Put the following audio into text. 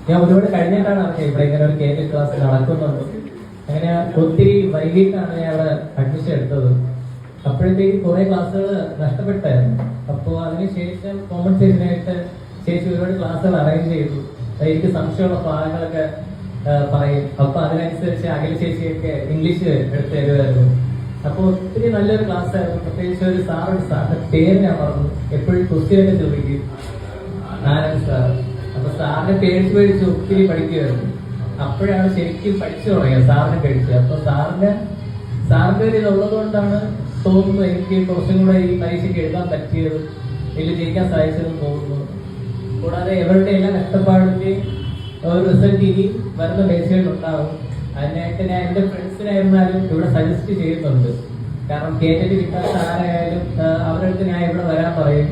ഞാൻ ഒരുപാട് കഴിഞ്ഞിട്ടാണ് അറിഞ്ഞത് ഇവിടെ ഇങ്ങനെ ഒരു കേക്ക് ക്ലാസ് നടക്കുന്നുണ്ട്. അങ്ങനെ ഒത്തിരി വൈകിട്ടാണ് ഞാൻ അവിടെ അഡ്മിഷൻ എടുത്തത്. അപ്പോഴത്തേക്ക് കുറെ ക്ലാസ്സുകൾ നഷ്ടപ്പെട്ടായിരുന്നു. അപ്പോൾ അതിനുശേഷം കോമ്പൻസേഷനായിട്ട് ചേച്ചി ഒരുപാട് ക്ലാസ്സുകൾ അറേഞ്ച് ചെയ്തു. എനിക്ക് സംശയമുള്ള ഭാഗങ്ങളൊക്കെ പറയും. അപ്പൊ അതിനനുസരിച്ച് അഖില ചേച്ചിയൊക്കെ ഇംഗ്ലീഷ് എടുത്ത് തരുമായിരുന്നു. അപ്പൊ ഒത്തിരി നല്ലൊരു ക്ലാസ് ആയിരുന്നു. പ്രത്യേകിച്ച് ഒരു സാറിന്റെ പേര് ഞാൻ പറഞ്ഞു, എപ്പോഴും ക്വസ്റ്റ്യനൊക്കെ ചോദിക്കും, നാരായണൻ സാർ. അപ്പൊ സാറിനെ പേടിച്ച് ഒത്തിരി പഠിക്കുമായിരുന്നു. അപ്പോഴാണ് ശരിക്കും പഠിച്ചു തുടങ്ങിയത്, സാറിനെ പേടിച്ച്. അപ്പൊ സാറിന്റെ ഒരു ഇതുള്ളത് കൊണ്ടാണ് തോന്നുന്നു എനിക്ക് കുറച്ചും കൂടെ ഈ പരീക്ഷയ്ക്ക് എഴുതാൻ പറ്റിയത്, ഇതിൽ ജയിക്കാൻ സാധിച്ചതെന്ന് തോന്നുന്നു. കൂടാതെ ഇവരുടെ എല്ലാ കഷ്ടപ്പാടിന്റെയും ഒരു റിസൾട്ട് ഇനി വരുന്ന പരീക്ഷകളിലുണ്ടാവും. അതിനായിട്ട് ഞാൻ എന്റെ ഫ്രണ്ട്സിനായിരുന്നാലും ഇവിടെ സജസ്റ്റ് ചെയ്യുന്നുണ്ട്. കാരണം കേട്ടിട്ട് കിട്ടാത്ത ആരായാലും അവരുടെ അടുത്ത് ഞാൻ ഇവിടെ വരാൻ പറയും.